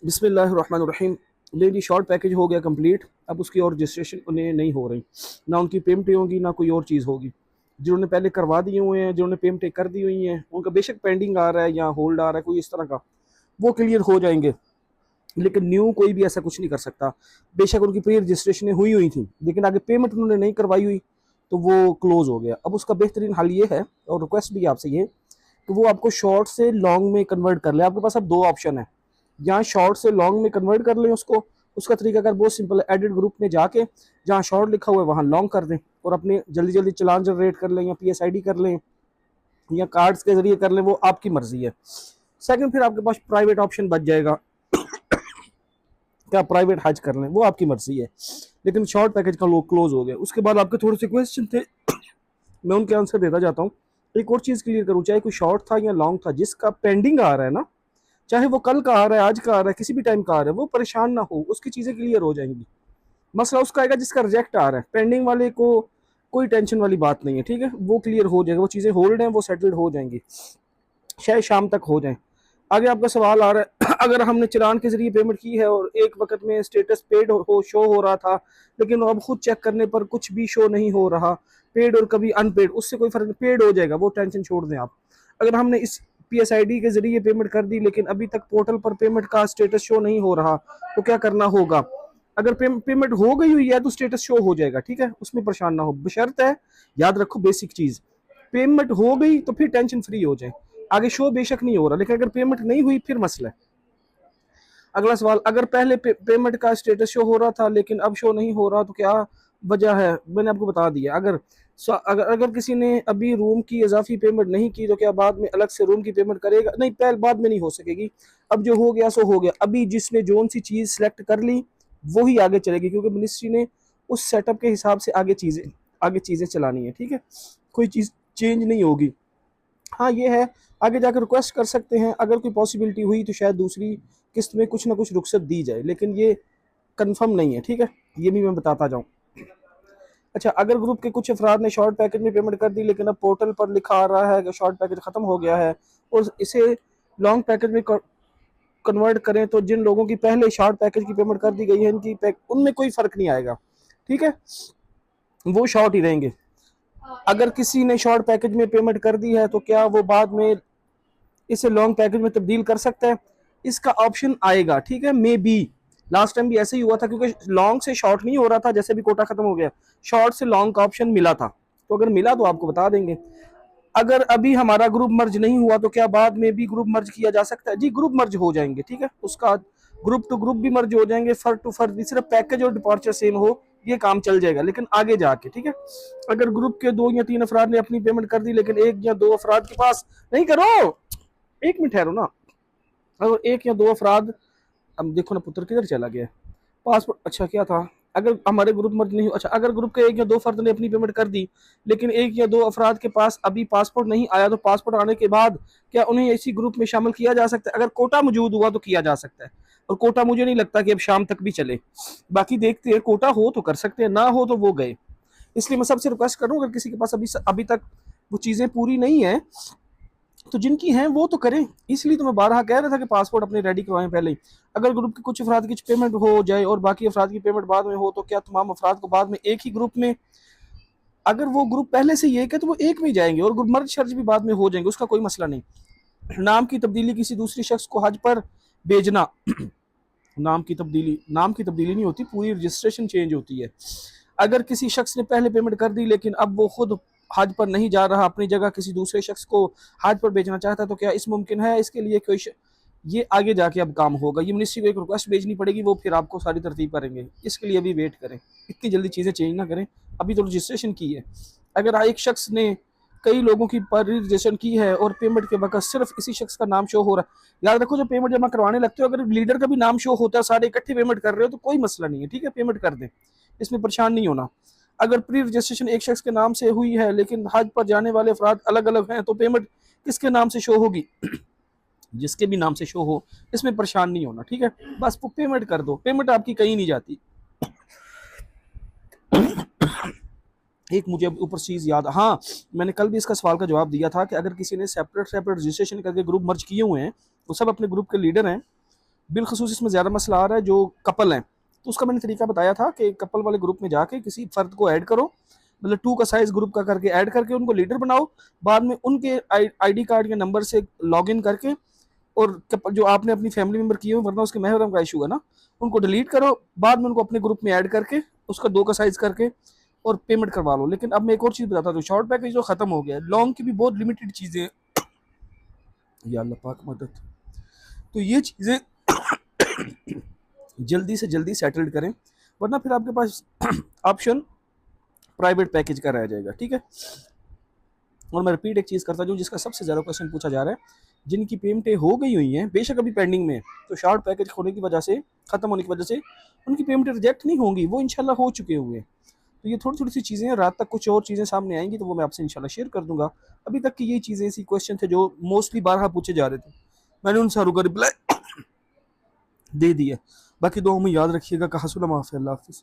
बिस्मिल्लाहिर्रहमानिर्रहीम। ले जी short package हो गया कंप्लीट। अब उसकी और रजिस्ट्रेशन उन्हें नहीं हो रही, ना उनकी पेमेंटें होंगी ना कोई और चीज़ होगी। जिन्होंने पहले करवा दिए हुए हैं, जिन्होंने पेमेंटें कर दी हुई हैं, उनका बेशक पेंडिंग आ रहा है या होल्ड आ रहा है कोई इस तरह का, वो क्लियर हो जाएंगे। लेकिन न्यू कोई भी ऐसा कुछ नहीं कर सकता। बेशक उनकी प्री रजिस्ट्रेशन हुई हुई थी लेकिन आगे पेमेंट उन्होंने नहीं करवाई हुई, तो वो क्लोज हो गया। अब उसका बेहतरीन हल ये है, और रिक्वेस्ट भी आपसे ये, कि वो आपको शॉर्ट से लॉन्ग में कन्वर्ट कर ले। आपके पास अब दो ऑप्शन है, जहाँ शॉर्ट से लॉन्ग में कन्वर्ट कर लें उसको। उसका तरीका अगर बहुत सिंपल है, एडिट ग्रुप में जाके जहाँ शॉर्ट लिखा हुआ है वहाँ लॉन्ग कर दें और अपने जल्दी जल्दी चलान जनरेट कर लें, या PSID कर लें, या कार्ड्स के जरिए कर लें, वो आपकी मर्जी है। सेकंड, फिर आपके पास प्राइवेट ऑप्शन बच जाएगा कि आप प्राइवेट हज कर लें, वो आपकी मर्जी है। लेकिन शॉर्ट पैकेज का लोग क्लोज हो गया। उसके बाद आपके थोड़े से क्वेश्चन थे, मैं उनके आंसर देता जाता हूँ। एक और चीज़ क्लियर करूँ, चाहे कोई शॉर्ट था या लॉन्ग था, जिसका पेंडिंग आ रहा है ना, चाहे वो कल का आ रहा है, आज का आ रहा है, किसी भी टाइम का आ रहा है, वो परेशान ना हो, उसकी चीज़ें क्लियर हो जाएंगी। मसला उसका आएगा जिसका रिजेक्ट आ रहा है। पेंडिंग वाले को कोई टेंशन वाली बात नहीं है, ठीक है, वो क्लियर हो जाएगा। वो चीज़ें होल्ड हैं, वो सेटल्ड हो जाएंगी, शायद शाम तक हो जाए। आगे आपका सवाल आ रहा है अगर हमने चलान के जरिए पेमेंट की है और एक वक्त में स्टेटस पेड हो शो हो रहा था, लेकिन अब खुद चेक करने पर कुछ भी शो नहीं हो रहा, पेड और कभी अनपेड, उससे कोई फर्क नहीं, पेड हो जाएगा, वो टेंशन छोड़ दें आप। अगर हमने इस PSID के जरिए पेमेंट कर दी लेकिन अभी तक पोर्टल पर पेमेंट का स्टेटस शो नहीं हो रहा, तो क्या करना होगा? अगर पेमेंट हो गई हुई है तो स्टेटस शो हो जाएगा, ठीक है, उसमें परेशान ना हो। बशर्त है, याद रखो बेसिक चीज, पेमेंट हो गई तो फिर टेंशन फ्री हो जाए। आगे शो बेशक नहीं हो रहा, लेकिन अगर पेमेंट नहीं हुई फिर मसला है। अगला सवाल, अगर पहले पेमेंट का स्टेटस शो हो रहा था लेकिन अब शो नहीं हो रहा, तो क्या वजह है? मैंने आपको बता दिया। अगर किसी ने अभी रूम की इजाफी पेमेंट नहीं की, तो क्या बाद में अलग से रूम की पेमेंट करेगा? नहीं, पहले बाद में नहीं हो सकेगी। अब जो हो गया सो हो गया। अभी जिसने जोन सी चीज़ सेलेक्ट कर ली वही आगे चलेगी, क्योंकि मिनिस्ट्री ने उस सेटअप के हिसाब से आगे चीज़ें चलानी है, ठीक है, कोई चीज़ चेंज नहीं होगी। हाँ ये है, आगे जाकर रिक्वेस्ट कर सकते हैं, अगर कोई पॉसिबिलिटी हुई तो शायद दूसरी किस्त में कुछ ना कुछ रुख्सत दी जाए, लेकिन ये कंफर्म नहीं है, ठीक है, ये भी मैं बताता जाऊँ। अच्छा, अगर ग्रुप के कुछ अफराद ने शॉर्ट पैकेज में पेमेंट कर दी लेकिन अब पोर्टल पर लिखा आ रहा है कि शॉर्ट पैकेज ख़त्म हो गया है और इसे लॉन्ग पैकेज में कन्वर्ट करें, तो जिन लोगों की पहले शॉर्ट पैकेज की पेमेंट कर दी गई है उनमें कोई फ़र्क नहीं आएगा, ठीक है, वो शॉर्ट ही रहेंगे। अगर किसी ने शॉर्ट पैकेज में पेमेंट कर दी है तो क्या वो बाद में इसे लॉन्ग पैकेज में तब्दील कर सकता है? इसका ऑप्शन आएगा, ठीक है, मे बी। लास्ट टाइम भी ऐसे ही हुआ था, क्योंकि लॉन्ग से शॉर्ट नहीं हो रहा था, जैसे भी कोटा खत्म हो गया, शॉर्ट से लॉन्ग का ऑप्शन मिला था। तो अगर मिला तो आपको बता देंगे। अगर अभी हमारा ग्रुप मर्ज नहीं हुआ तो क्या बाद में भी ग्रुप मर्ज किया जा सकता है? जी, ग्रुप मर्ज हो जाएंगे, ठीक है, उसका ग्रुप टू ग्रुप भी मर्ज हो जाएंगे, फर्द टू फर्द भी, सिर्फ पैकेज और डिपार्चर सेम हो, ये काम चल जाएगा, लेकिन आगे जाके, ठीक है। अगर ग्रुप के 2 या 3 अफराद ने अपनी पेमेंट कर दी लेकिन 1 या 2 अफराद के पास, नहीं करो, 1 मिनट ठहरो ना, अगर 1 या 2 अफराद, अब देखो ना पुत्र किधर चला गया, पासपोर्ट, अच्छा क्या था, अगर हमारे ग्रुप मर्ज नहीं, अच्छा, अगर ग्रुप के 1 या 2 फर्द ने अपनी पेमेंट कर दी लेकिन 1 या 2 अफराद के पास अभी पासपोर्ट नहीं आया, तो पासपोर्ट आने के बाद क्या उन्हें इसी ग्रुप में शामिल किया जा सकता है? अगर कोटा मौजूद हुआ तो किया जा सकता है, और कोटा मुझे नहीं लगता कि अब शाम तक भी चले। बाकी देखते हैं, कोटा हो तो कर सकते हैं, ना हो तो वो गए। इसलिए मैं सबसे रिक्वेस्ट करूँ, अगर किसी के पास अभी अभी तक वो चीज़ें पूरी नहीं है, तो जिनकी हैं वो तो करें। इसलिए तो मैं बारहा कह रहा था कि पासपोर्ट अपने रेडी करवाएं पहले ही। अगर ग्रुप के कुछ अफराद की पेमेंट हो जाए और बाकी अफराद की पेमेंट बाद में हो, तो क्या तमाम अफराद को बाद में एक ही ग्रुप में, अगर वो ग्रुप पहले से एक है तो वो एक में ही जाएंगे, और ग्रुप मर्ज शर्ज भी बाद में हो जाएंगे, उसका कोई मसला नहीं। नाम की तब्दीली, किसी दूसरे शख्स को हज पर भेजना, नाम की तब्दीली नहीं होती, पूरी रजिस्ट्रेशन चेंज होती है। अगर किसी शख्स ने पहले पेमेंट कर दी लेकिन अब वो खुद हज पर नहीं जा रहा, अपनी जगह किसी दूसरे शख्स को हज पर भेजना चाहता है, तो क्या इस मुमकिन है? इसके लिए ये आगे जाके अब काम होगा, ये मिनिस्ट्री को एक रिक्वेस्ट भेजनी पड़ेगी, वो फिर आपको सारी तरतीब करेंगे। इसके लिए अभी वेट करें, इतनी जल्दी चीज़ें चेंज ना करें, अभी तो रजिस्ट्रेशन की है। अगर एक शख्स ने कई लोगों की पर रजिस्ट्रेशन की है और पेमेंट के वक्त सिर्फ इसी शख्स का नाम शो हो रहा है, याद रखो, जब पेमेंट जमा करवाने लगते हो, अगर लीडर का भी नाम शो होता है, सारे इकट्ठे पेमेंट कर रहे हो, तो कोई मसला नहीं है, ठीक है, पेमेंट कर दें, इसमें परेशान नहीं होना। अगर प्री रजिस्ट्रेशन एक शख्स के नाम से हुई है लेकिन हज पर जाने वाले अफराद अलग अलग हैं, तो पेमेंट किसके नाम से शो होगी? जिसके भी नाम से शो हो, इसमें परेशान नहीं होना, ठीक है, बस वो पेमेंट कर दो, पेमेंट आपकी कहीं नहीं जाती। एक मुझे ऊपर चीज़ याद, हाँ, मैंने कल भी इसका सवाल का जवाब दिया था कि अगर किसी ने सेपरेट सेपरेट रजिस्ट्रेशन करके ग्रुप मर्ज किए हुए हैं, वो सब अपने ग्रुप के लीडर हैं, बिलखसूस इसमें ज़्यादा मसला आ रहा है जो कपल हैं, तो उसका मैंने तरीका बताया था कि कपल वाले ग्रुप में जाके किसी फ़र्द को ऐड करो, मतलब 2 का साइज़ ग्रुप का करके ऐड करके उनको लीडर बनाओ। बाद में उनके आईडी कार्ड के नंबर से लॉगिन करके, और जो आपने अपनी फैमिली मेंबर किए हो वरना उसके महरम का इशू है ना, उनको डिलीट करो। बाद में उनको अपने ग्रुप में ऐड करके उसका 2 का साइज़ करके और पेमेंट करवा लो। लेकिन अब मैं एक और चीज़ बताता हूँ, शॉर्ट पैकेज तो ख़त्म हो गया है, लॉन्ग की भी बहुत लिमिटेड चीज़ें हैं। या अल्लाह पाक मदद। तो ये चीज़ें जल्दी से जल्दी सेटल्ड करें, वरना फिर आपके पास ऑप्शन प्राइवेट पैकेज का रह जाएगा, ठीक है। और मैं रिपीट एक चीज़ करता हूँ, जिसका सबसे ज़्यादा क्वेश्चन पूछा जा रहा है, जिनकी पेमेंटें हो गई हुई हैं, बेशक अभी पेंडिंग में है, तो शॉर्ट पैकेज होने की वजह से, ख़त्म होने की वजह से उनकी पेमेंटें रिजेक्ट नहीं होंगी, वो इंशाल्लाह हो चुके हुए हैं। तो ये थोड़ी थोड़ी सी चीज़ें हैं, रात तक कुछ और चीज़ें सामने आएंगी तो वो मैं आपसे इंशाल्लाह शेयर कर दूंगा। अभी तक की यही चीज़ें, ऐसी क्वेश्चन थे जो मोस्टली बारहा पूछे जा रहे थे, मैंने उन सारों का रिप्लाई दे दिया। बाकी दुआ में याद रखिएगा। कहा सुना माफ़ी, अल्लाह हाफिज़।